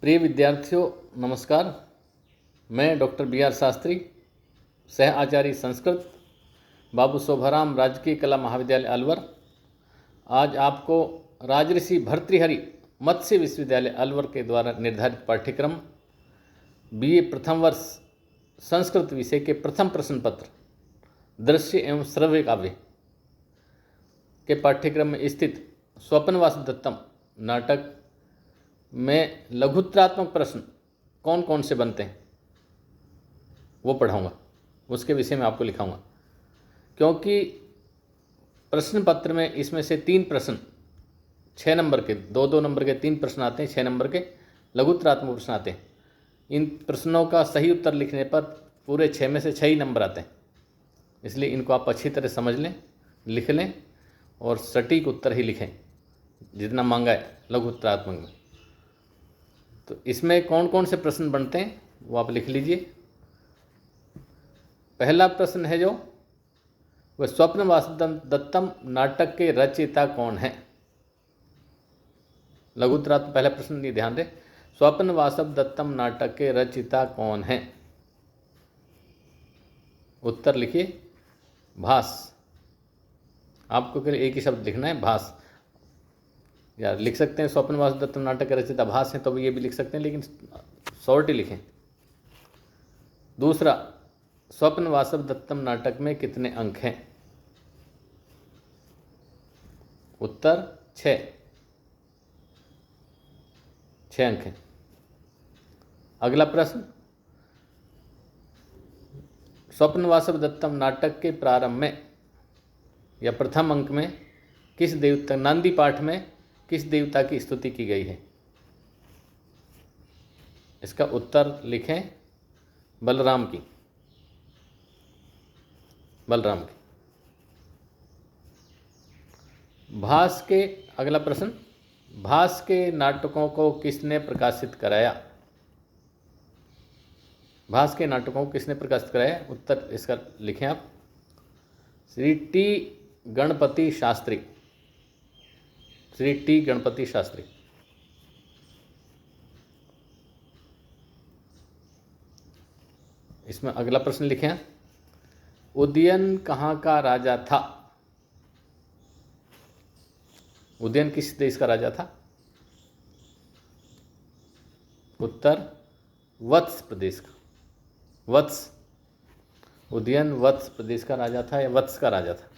प्रिय विद्यार्थियों नमस्कार। मैं डॉक्टर बी आर शास्त्री, सह आचार्य संस्कृत, बाबू शोभाराम राजकीय कला महाविद्यालय अलवर, आज आपको राजऋषि भर्तृहरि मत्स्य विश्वविद्यालय अलवर के द्वारा निर्धारित पाठ्यक्रम बीए प्रथम वर्ष संस्कृत विषय के प्रथम प्रश्न पत्र दृश्य एवं श्रव्य काव्य के पाठ्यक्रम में स्थित स्वप्नवास दत्तम नाटक में लघुत्रात्मक प्रश्न कौन कौन से बनते हैं वो पढ़ाऊंगा, उसके विषय में आपको लिखाऊंगा। क्योंकि प्रश्न पत्र में इसमें से 3 प्रश्न 6 नंबर के, 2-2 नंबर के 3 प्रश्न आते हैं, 6 नंबर के लघुत्रात्मक प्रश्न आते हैं। इन प्रश्नों का सही उत्तर लिखने पर पूरे 6 में से 6 ही नंबर आते हैं। इसलिए इनको आप अच्छी तरह समझ लें, लिख लें और सटीक उत्तर ही लिखें जितना मांगा है लघुत्रात्मक में। तो इसमें कौन कौन से प्रश्न बनते हैं वो आप लिख लीजिए। पहला प्रश्न है जो वह स्वप्नवास दत्तम नाटक के रचयिता कौन है। लघुत्रात्मक पहला प्रश्न ये ध्यान दें, स्वप्नवास दत्तम नाटक के रचयिता कौन है। उत्तर लिखिए भास। आपको केवल एक ही शब्द लिखना है, भास। या लिख सकते हैं स्वप्नवास दत्तम नाटक के रचयिता भास हैं, तो ये भी लिख सकते हैं, लेकिन शॉर्ट ही लिखें। दूसरा, स्वप्नवास दत्तम नाटक में कितने अंक हैं। उत्तर 6 अंक हैं। अगला प्रश्न, स्वप्नवास दत्तम नाटक के प्रारंभ में या प्रथम अंक में किस देवता, नांदी पाठ में किस देवता की स्तुति की गई है। इसका उत्तर लिखें बलराम की। भास के, अगला प्रश्न, भास के नाटकों को किसने प्रकाशित कराया। भास के नाटकों को किसने प्रकाशित कराया। उत्तर इसका लिखें आप श्री टी गणपति शास्त्री। श्री टी गणपति शास्त्री। इसमें अगला प्रश्न लिखें, उदयन कहाँ का राजा था। उदयन किस देश का राजा था। उत्तर वत्स प्रदेश का। वत्स, उदयन वत्स प्रदेश का राजा था या वत्स का राजा था।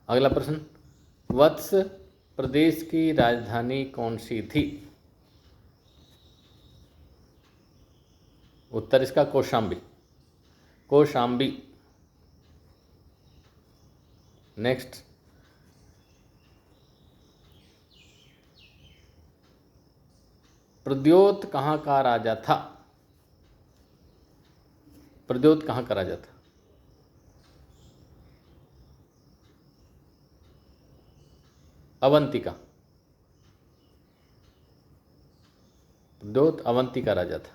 अगला प्रश्न, वत्स प्रदेश की राजधानी कौन सी थी। उत्तर इसका कौशाम्बी। कौशाम्बी। नेक्स्ट, प्रद्योत कहाँ का राजा था। प्रद्योत कहाँ का राजा था। अवंती का। प्रद्योत अवंती का राजा था।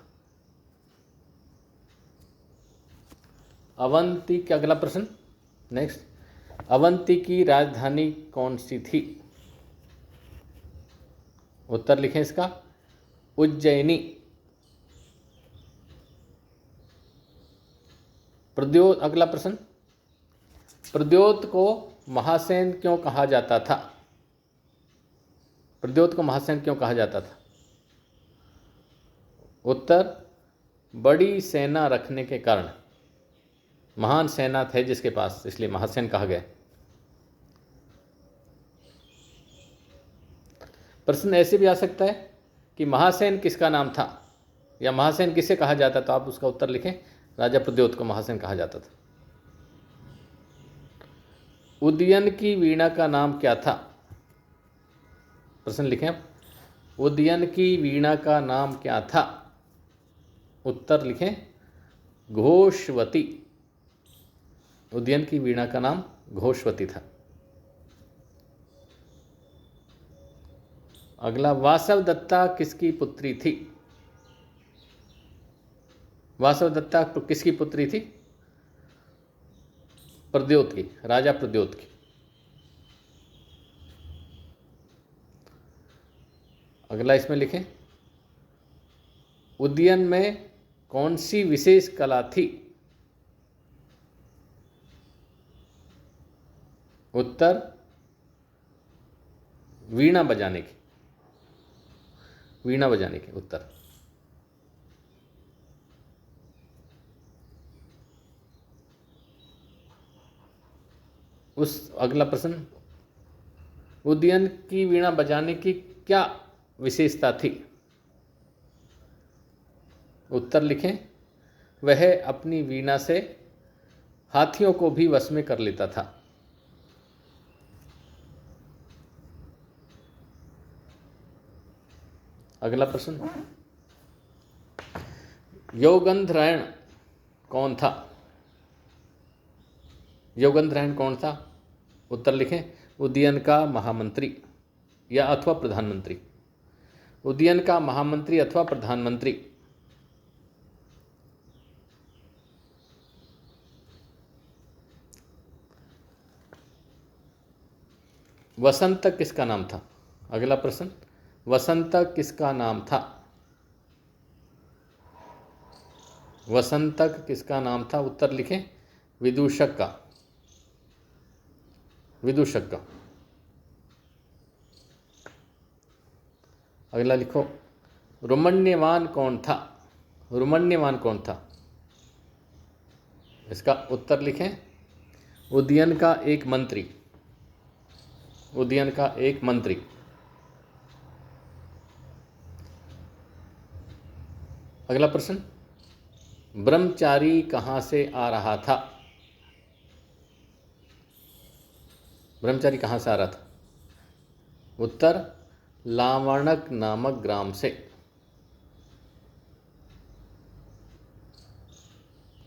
अवंती का अगला प्रश्न, नेक्स्ट, अवंती की राजधानी कौन सी थी। उत्तर लिखें इसका उज्जैनी। प्रद्योत, अगला प्रश्न, प्रद्योत को महासेन क्यों कहा जाता था। प्रद्योत को महासेन क्यों कहा जाता था। उत्तर बड़ी सेना रखने के कारण, महान सेना थे जिसके पास, इसलिए महासेन कहा गया। प्रश्न ऐसे भी आ सकता है कि महासेन किसका नाम था या महासेन किसे कहा जाता, तो आप उसका उत्तर लिखें राजा प्रद्योत को महासेन कहा जाता था। उदयन की वीणा का नाम क्या था। प्रश्न लिखें आप, उदयन की वीणा का नाम क्या था। उत्तर लिखें घोषवती। उदयन की वीणा का नाम घोषवती था। अगला, वासवदत्ता किसकी पुत्री थी। वासवदत्ता किसकी पुत्री थी। प्रद्योत की, राजा प्रद्योत की। अगला इसमें लिखें, उद्यन में कौन सी विशेष कला थी? उत्तर, वीणा बजाने की। वीणा बजाने की उत्तर। अगला प्रश्न, उदयन की वीणा बजाने की क्या विशेषता थी? उत्तर लिखें, वह अपनी वीणा से हाथियों को भी वश में कर लेता था। अगला प्रश्न, योगंधरायण कौन था? योगंधरायण कौन था? उत्तर लिखें, उदयन का महामंत्री या अथवा प्रधानमंत्री। उदयन का महामंत्री अथवा प्रधानमंत्री। वसंतक किसका नाम था? अगला प्रश्न, वसंतक किसका नाम था? वसंतक किसका नाम था? उत्तर लिखें, विदूषक का। विदूषक का। अगला लिखो, रुमण्यवान कौन था? रुमण्यवान कौन था? इसका उत्तर लिखें, उदयन का एक मंत्री। उदयन का एक मंत्री। अगला प्रश्न, ब्रह्मचारी कहाँ से आ रहा था? ब्रह्मचारी कहाँ से आ रहा था? उत्तर, लावणक नामक ग्राम से।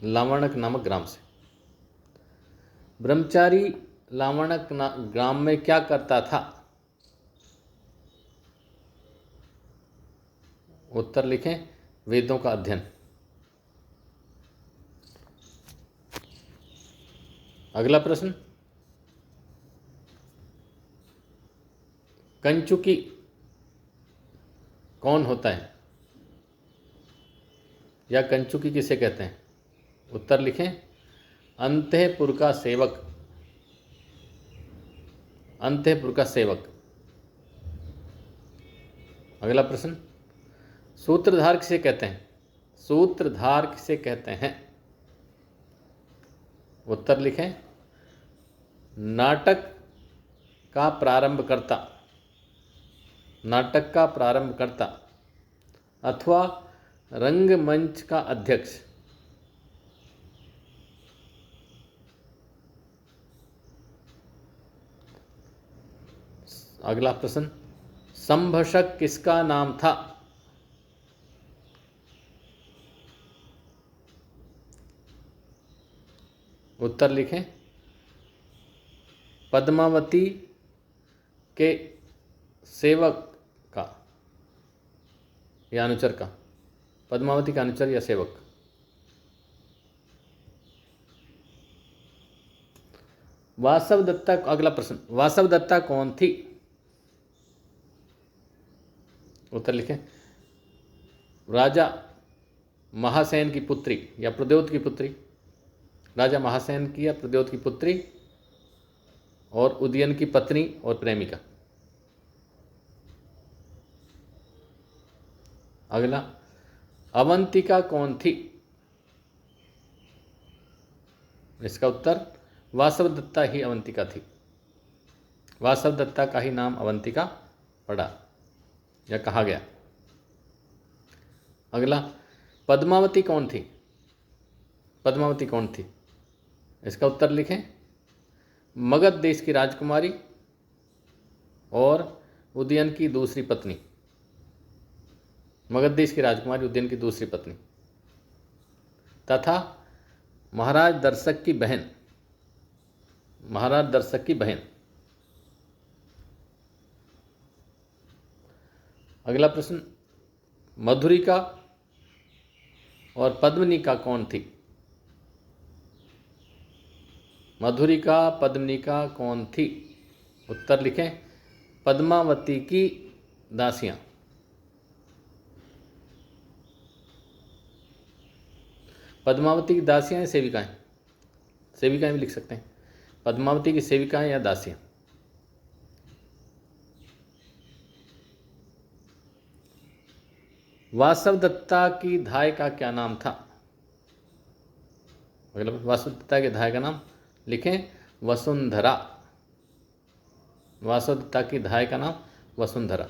लावणक नामक ग्राम से। ब्रह्मचारी लावणक ग्राम में क्या करता था? उत्तर लिखें, वेदों का अध्ययन। अगला प्रश्न, कंचुकी कौन होता है या कंचुकी किसे कहते हैं? उत्तर लिखें, अंतःपुर का सेवक। अंतःपुर का सेवक। अगला प्रश्न, सूत्रधार किसे कहते हैं? सूत्रधार किसे कहते हैं? उत्तर लिखें, नाटक का प्रारंभकर्ता। नाटक का प्रारंभकर्ता अथवा रंगमंच का अध्यक्ष। अगला प्रश्न, संभशक किसका नाम था? उत्तर लिखें, पद्मावती के सेवक का या अनुचर का। पद्मावती का अनुचर या सेवक। वासवदत्ता। अगला प्रश्न, वासवदत्ता कौन थी? उत्तर लिखें, राजा महासेन की पुत्री या प्रद्योत की पुत्री। राजा महासेन की या प्रद्योत की पुत्री और उदयन की पत्नी और प्रेमिका। अगला, अवंतिका कौन थी? इसका उत्तर, वासवदत्ता ही अवंतिका थी। वासवदत्ता का ही नाम अवंतिका पड़ा या कहा गया। अगला, पद्मावती कौन थी? पद्मावती कौन थी? इसका उत्तर लिखें, मगध देश की राजकुमारी और उदयन की दूसरी पत्नी। मगध देश की राजकुमारी, उदयन की दूसरी पत्नी तथा महाराज दर्शक की बहन। महाराज दर्शक की बहन। अगला प्रश्न, मधुरिका और पद्मनिका कौन थी? मधुरिका पद्मनिका कौन थी? उत्तर लिखें, पद्मावती की दासियां। पद्मावती की दासियाँ या सेविकाएँ? सेविकाएँ भी लिख सकते हैं। पद्मावती की सेविकाएँ या दासियाँ? वासवदत्ता की धाय का क्या नाम था? वासवदत्ता के धाय का नाम लिखें, वसुंधरा। वासवदत्ता की धाय का नाम वसुंधरा।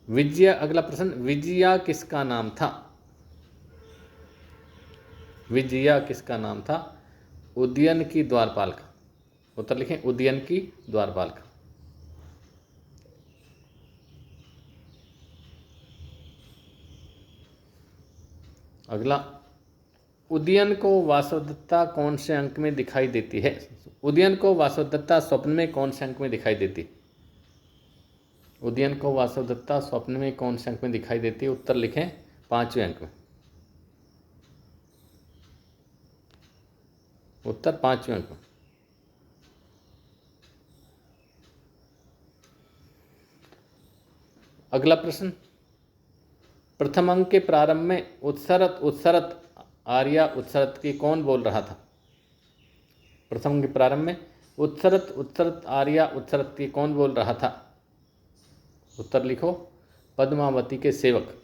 विजया, अगला प्रश्न, विजया किसका नाम था? विजया किसका नाम था? उदयन की द्वारपाल का। उत्तर लिखें, उदयन की द्वारपाल का। अगला, उदयन को वासवदत्ता कौन से अंक में दिखाई देती है? उदयन को वासवदत्ता स्वप्न में कौन से अंक में दिखाई देती? उदयन को वासवदत्ता स्वप्न में कौन से अंक में दिखाई देती है? उत्तर लिखें, 5वें अंक में। उत्तर 5वें अंक में। अगला प्रश्न, प्रथम अंक के प्रारंभ में उत्सरत उत्सरत आर्या उत्सरत की कौन बोल रहा था? प्रथम अंक के प्रारंभ में उत्सरत उत्सरत आर्या उत्सरत की कौन बोल रहा था? उत्तर लिखो, पद्मावती के सेवक।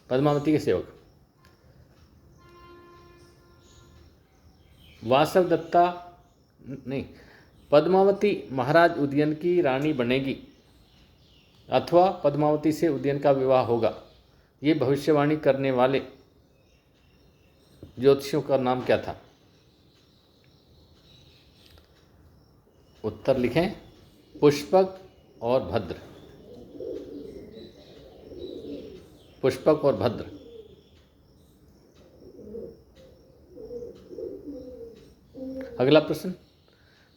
पद्मावती के सेवक। वासवदत्ता नहीं, पद्मावती महाराज उदयन की रानी बनेगी अथवा पद्मावती से उदयन का विवाह होगा, ये भविष्यवाणी करने वाले ज्योतिषियों का नाम क्या था? उत्तर लिखें, पुष्पक और भद्र। पुष्पक और भद्र। अगला प्रश्न,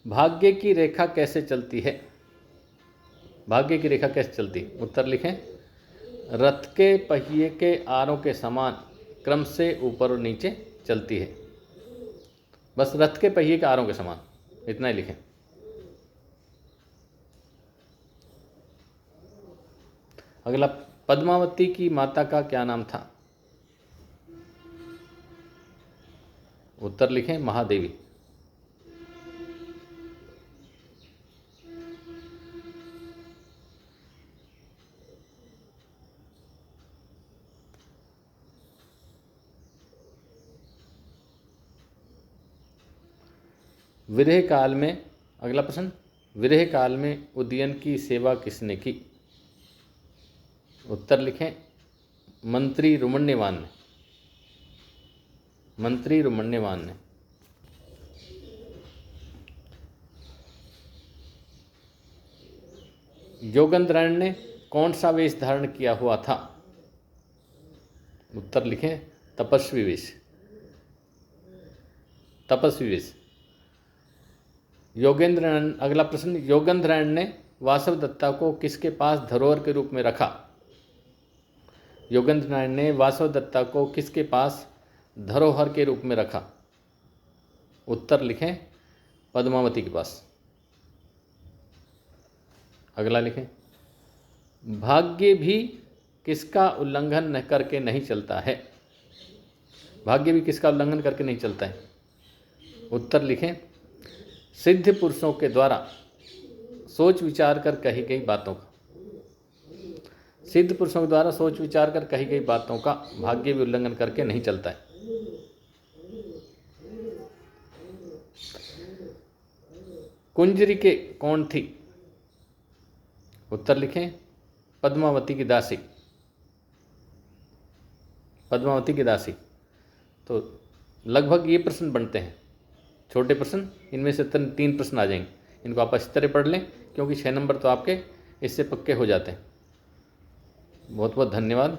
भाग्य की रेखा कैसे चलती है? भाग्य की रेखा कैसे चलती? उत्तर लिखें, रथ के पहिए के आरों के समान क्रम से ऊपर और नीचे चलती है। बस रथ के पहिए के आरों के समान, इतना ही लिखें। अगला, पद्मावती की माता का क्या नाम था? उत्तर लिखें, महादेवी। विरह काल में, अगला प्रश्न, विरह काल में उदयन की सेवा किसने की? उत्तर लिखें, मंत्री रुमण्यवान ने। मंत्री रुमण्यवान ने। योगेंद्रन ने कौन सा वेश धारण किया हुआ था? उत्तर लिखें, तपस्वी वेश। तपस्वी वेश। योगेंद्रन, अगला प्रश्न, योगेंद्रन ने वासवदत्ता को किसके पास धरोहर के रूप में रखा? योगेंद्रन ने वासवदत्ता को किसके पास धरोहर के रूप में रखा? उत्तर लिखें, पद्मावती के पास। अगला लिखें, भाग्य भी किसका उल्लंघन करके नहीं चलता है? भाग्य भी किसका उल्लंघन करके नहीं चलता है? उत्तर लिखें, सिद्ध पुरुषों के द्वारा सोच विचार कर कही गई बातों का। सिद्ध पुरुषों के द्वारा सोच विचार कर कही गई बातों का भाग्य भी उल्लंघन करके नहीं चलता है। कुंजरी कौन थी? उत्तर लिखें, पद्मावती की दासी। पद्मावती की दासी। तो लगभग ये प्रश्न बनते हैं, छोटे प्रश्न, इनमें से 3 प्रश्न आ जाएंगे। इनको आप इस तरह पढ़ लें, क्योंकि 6 नंबर तो आपके इससे पक्के हो जाते हैं। बहुत बहुत धन्यवाद।